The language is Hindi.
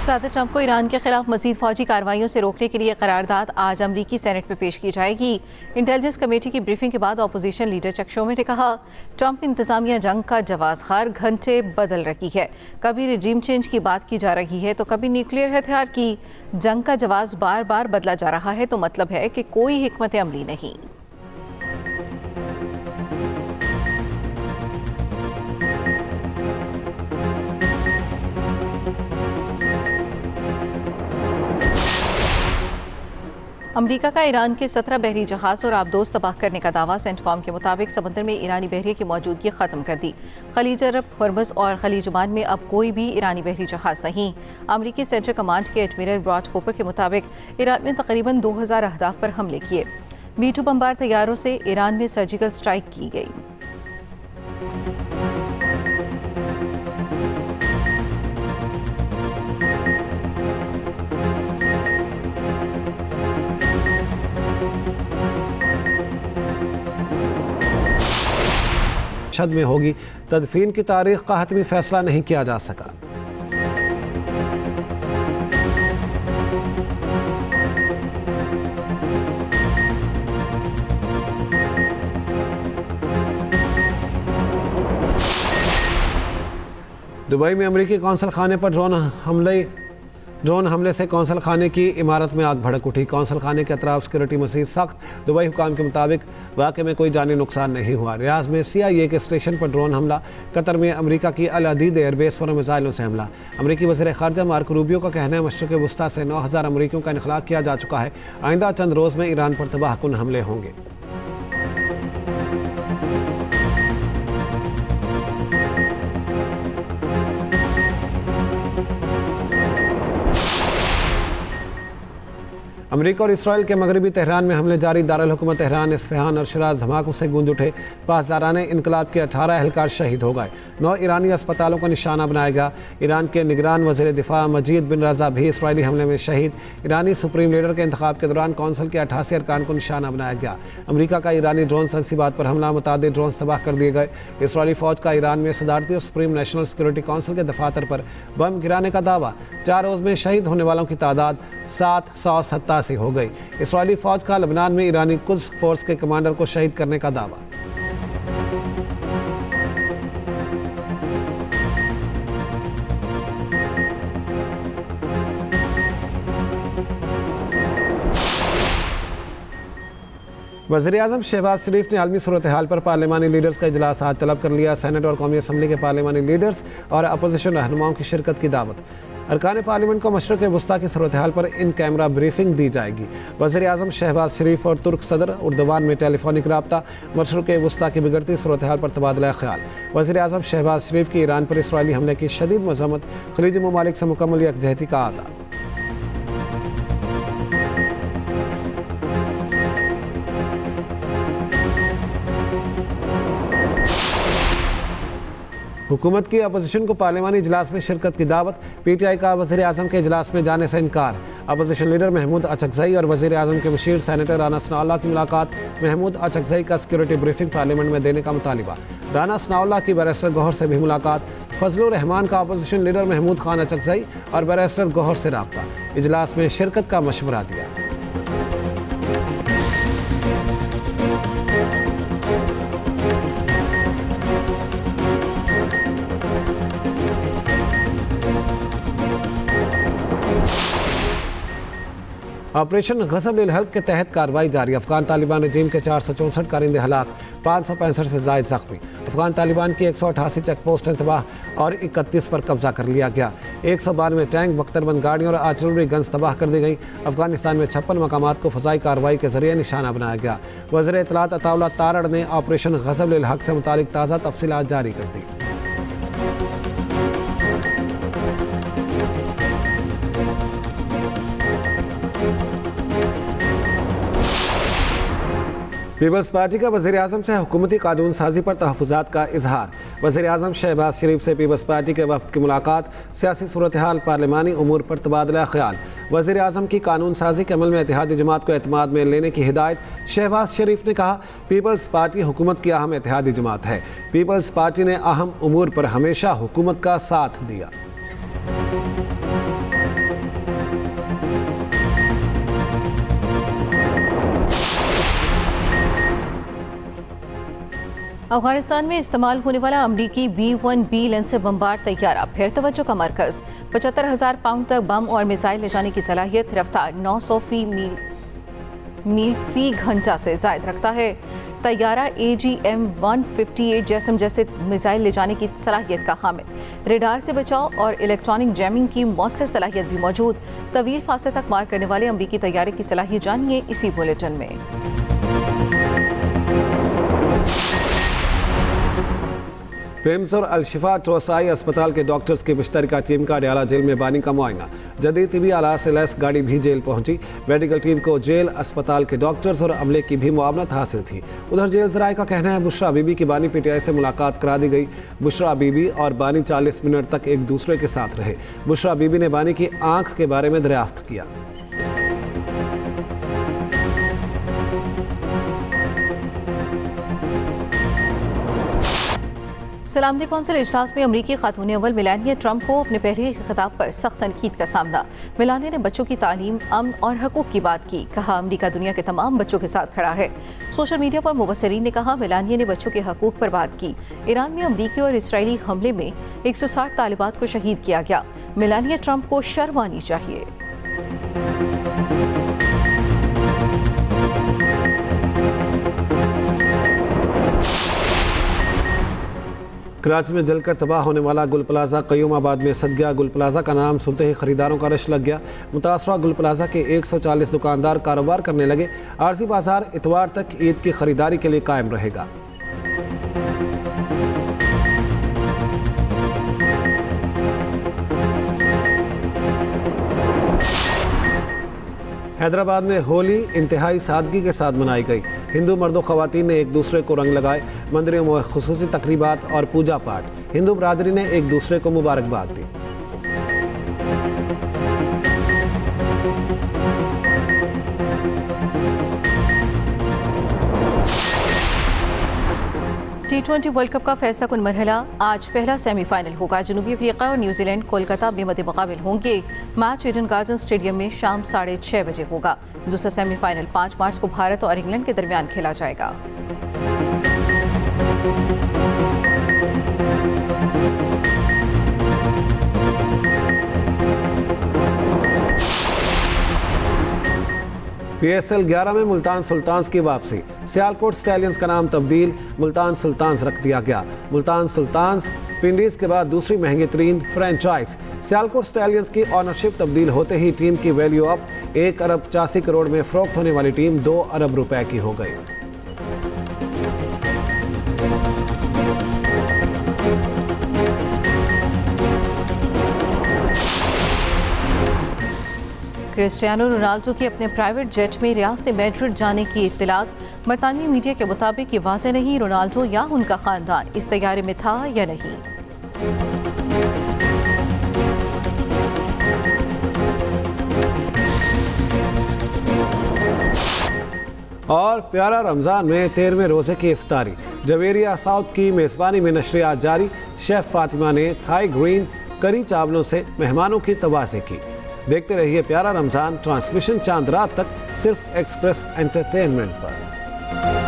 सदर ट्रंप को ईरान के खिलाफ मजीद फौजी कार्रवाइयों से रोकने के लिए करारदाद आज अमरीकी सेनेट में पेश की जाएगी। इंटेलिजेंस कमेटी की ब्रीफिंग के बाद अपोजिशन लीडर चक शोमर ने कहा, ट्रंप इंतजामिया जंग का जवाब हर घंटे बदल रही है। कभी रिजीम चेंज की बात की जा रही है तो कभी न्यूक्लियर हथियार की। जंग का जवाब बार बार बदला जा रहा है तो मतलब है कि कोई हिकमत अमली नहीं। अमेरिका का ईरान के 17 बहरी जहाज और आबदोज तबाह करने का दावा। सेंटकॉम के मुताबिक समंदर में ईरानी बहरिए की मौजूदगी खत्म कर दी। खलीज अरब, हॉर्मज़ और खलीज ओमान में अब कोई भी ईरानी बहरी जहाज नहीं। अमेरिकी सेंट्रल कमांड के एडमिरल रॉड कूपर के मुताबिक ईरान में तकरीबन 2000 अहदाफ पर हमले किए। B-2 बमबार तैयारों से ईरान में सर्जिकल स्ट्राइक की गई। शद में होगी तदफीन की तारीख का हतमी फैसला नहीं किया जा सका। दुबई में अमेरिकी कौंसल खाने पर ड्रोन हमले से कौंसल खाने की इमारत में आग भड़क उठी। कौंसल खाने के अतराफ सिक्योरिटी मज़ीद सख्त। दुबई हुकाम के मुताबिक वाक़े में कोई जानी नुकसान नहीं हुआ। रियाज में CIA के स्टेशन पर ड्रोन हमला। कतर में अमेरिका की अल अदीद एयरबेस पर मिसाइलों से हमला। अमेरिकी वज़ीर ख़ारजा मार्को रूबियो का कहना है मशरिक़ वस्ता से 9000 अमरीकियों का इनखला किया जा चुका है। आइंदा चंद रोज़ में ईरान पर तबाहकुन हमले होंगे। अमेरिका और इसराइल के मगरबी तेहरान में हमले जारी। दारुल हुकूमत तेहरान, इस्फहान और शिराज धमाकों से गूंज उठे। पासदाराने इनकलाब के 18 एहलकार शहीद हो गए। 9 ईरानी अस्पतालों का निशाना बनाया गया। ईरान के निगरान वज़ीर दिफा मजीद बिन रज़ा भी इसराइली हमले में शहीद। ईरानी सुप्रीम लीडर के इंतखाब के दौरान कौंसल के 88 अरकान को निशाना बनाया गया। अमेरिका का ईरानी ड्रोन तनसीबात पर हमला, मुतादिद ड्रोन तबाह कर दिए गए। इसराइली फ़ौज का ईरान में सदारती और सुप्रीम नेशनल सिक्योरिटी कौंसिल के दफातर पर बम गिराने का दावा। 4 रोज़ में शहीद होने वालों की तादाद 787 हो गई। इसराइली फ़ौज का लबनान में ईरानी कुद्स फोर्स के कमांडर को शहीद करने का दावा। वज़ीर-ए-आज़म शहबाज शरीफ ने आलमी सूरत हाल पर पार्लिमानी लीडर्स का इजलास आज तलब कर लिया। सेनेट और कौमी असम्बली के पार्लिमानी लीडर्स और अपोजिशन रहनुमाओं की शिरकत की दावत। अरकान पार्लियामेंट को मशरक़ वस्ता की सूरत हाल पर इन कैमरा ब्रीफिंग दी जाएगी। वज़ीर-ए-आज़म शहबाज शरीफ और तुर्क सदर उर्दवान में टेलीफोनिक रब्ता। मशरक़ वस्ता की बिगड़ती सूरत हाल पर तबादला ख्याल। वज़ीर-ए-आज़म शहबाज शरीफ की ईरान पर इसराइली हमले की शदीद मज़म्मत। खलीजी ममालिक से मुकम्मल यकजहती का आदा। हुकूमत की अपोजिशन को पार्लिमानी इजलास में शिरकत की दावत। PTI का वज़ीर-ए-आज़म के इजलास में जाने से इनकार। अपोजिशन लीडर महमूद अचकज़ई और वज़ीर-ए-आज़म के मुशीर सेनेटर राना सनाउल्लाह की मुलाकात। महमूद अचकज़ई का सिक्योरिटी ब्रीफिंग पार्लियामेंट में देने का मुतालिबा। राना सनाउल्लाह की बैरिस्टर गौहर से भी मुलाकात। फजलुर रहमान का अपोजिशन लीडर महमूद खान अचकज़ई और बैरिस्टर गौहर से रब्ता। इजलास में शिरकत का मशवरा दिया। ऑपरेशन गज़ब-उल-हल्क के तहत कार्रवाई जारी। अफगान तालिबान रजीम के 464 कारिंदे हलाक, 565 से ज़ायद ज़ख्मी। अफगान तालिबान की 188 चेक पोस्ट तबाह और 31 पर कब्जा कर लिया गया। 192 टैंक, बख्तरबंद गाड़ियों और आर्टिलरी गन्स तबाह कर दी गई। अफगानिस्तान में 56 मकामात को फ़ज़ाई कार्रवाई के जरिए निशाना बनाया गया। वज़ीर इत्तलात अताउल्लाह तारड़ ने ऑपरेशन गज़ब-उल-हल्क से मुतालिक ताज़ा तफसीलात जारी कर दी। पीपल्स पार्टी का वज़ीर-ए-आज़म से हुकूमती कानून साजी पर तहफ़्फ़ुज़ात का इजहार। वज़ीर-ए-आज़म शहबाज शरीफ से पीपल्स पार्टी के वफ़द की मुलाकात। सियासी सूरत हाल, पार्लिमानी उमूर पर तबादला ख्याल। वज़ीर-ए-आज़म की कानून साजी के अमल में इत्तेहादी जमात को एतमाद में लेने की हिदायत। शहबाज शरीफ ने कहा, पीपल्स पार्टी हुकूमत की अहम इत्तेहादी जमात है। पीपल्स पार्टी ने अहम उमूर पर हमेशा हुकूमत का साथ दिया। अफगानिस्तान में इस्तेमाल होने वाला अमरीकी B-1B लेंसर बमबार तैयारा फिर तवज्जो का मरकज। 75,000 पाउंड तक बम और मिसाइल ले जाने की सलाहियत, रफ्तार 900 मील फी घंटा से जायद रखता है। तैयारा AGM-158 जैसम जैसे मिसाइल ले जाने की सलाहियत का हामिल। रेडार से बचाव और इलेक्ट्रॉनिक जैमिंग की मौसर सलाहियत भी मौजूद। तवील फासले तक मार करने वाले अमरीकी तैयारे की सलाहियत जानिए इसी बुलेटिन में। पिम्स और अल-शिफा चौसाई अस्पताल के डॉक्टर्स की मुश्तरका टीम का अडयाला जेल में बानी का मुआयना। जदीद तिबी आलात से लैस गाड़ी भी जेल पहुंची। मेडिकल टीम को जेल, अस्पताल के डॉक्टर्स और अमले की भी मुआवनत हासिल थी। उधर जेल जराये का कहना है बुशरा बीबी की बानी PTI से मुलाकात करा दी गई। बुशरा बीबी और बानी 40 मिनट तक एक दूसरे के साथ रहे। बुशरा बीबी ने बानी की आंख के बारे में दरियाफ्त किया। सलामती कौंसिल इजलास में अमरीकी खातून अव्वल मेलानिया ट्रंप को अपने पहले खिताब पर सख्त तनकीद का सामना। मेलानिया ने बच्चों की तालीम, अमन और हकूक की बात की। कहा अमरीका दुनिया के तमाम बच्चों के साथ खड़ा है। सोशल मीडिया पर मुबसरीन ने कहा मेलानिया ने बच्चों के हकूक पर बात की। ईरान में अमरीकी और इसराइली हमले में 160 तालिबात को शहीद किया गया। मेलानिया ट्रंप को शर्म आनी चाहिए। कराची में जलकर तबाह होने वाला गुल प्लाजा कयूमाबाद में सद गया। गुल प्लाजा का नाम सुनते ही खरीदारों का रश लग गया। मुतासरा गुल प्लाजा के 140 दुकानदार कारोबार करने लगे। आरजी बाजार इतवार तक ईद की खरीदारी के लिए कायम रहेगा। हैदराबाद में होली इंतहाई सादगी के साथ मनाई गई। हिंदू मर्दों ख़वातीन ने एक दूसरे को रंग लगाए। मंदिरों में खुसूसी तकरीबात और पूजा पाठ। हिंदू बरादरी ने एक दूसरे को मुबारकबाद दी। T20 वर्ल्ड कप का फैसला कुन मरहला आज पहला सेमीफाइनल होगा। जनूबी अफ्रीका और न्यूजीलैंड कोलकाता में मद्दे मुकाबिल होंगे। मैच ईडन गार्डन स्टेडियम में शाम 6:30 बजे होगा। दूसरा सेमीफाइनल 5 मार्च को भारत और इंग्लैंड के दरमियान खेला जाएगा। PSL 11 में मुल्तान सुल्तान्स की वापसी। सियालकोट स्टैलियंस का नाम तब्दील, मुल्तान सुल्तान्स रख दिया गया। मुल्तान सुल्तान्स पिंडीज के बाद दूसरी महंगी तरीन फ्रेंचाइज। सियालकोट स्टैलियंस की ऑनरशिप तब्दील होते ही टीम की वैल्यू अब 1 अरब 85 करोड़ में फरोख्त होने वाली टीम 2 अरब रुपए की हो गई। क्रिस्टियानो रोनाल्डो की अपने प्राइवेट जेट में रियाद से मैड्रिड जाने की इत्तलात। बरतानवी मीडिया के मुताबिक ये वाज़ेह नहीं रोनाल्डो या उनका खानदान इस तैयारे में था या नहीं। और प्यारा रमज़ान में 13वें रोज़े की इफ्तारी। जवेरिया साउथ की मेज़बानी में नशरियात जारी। शेफ़ फातिमा ने थाई ग्रीन करी चावलों से मेहमानों की तवाज़े की। देखते रहिए प्यारा रमज़ान। ट्रांसमिशन चांद रात तक सिर्फ एक्सप्रेस एंटरटेनमेंट पर।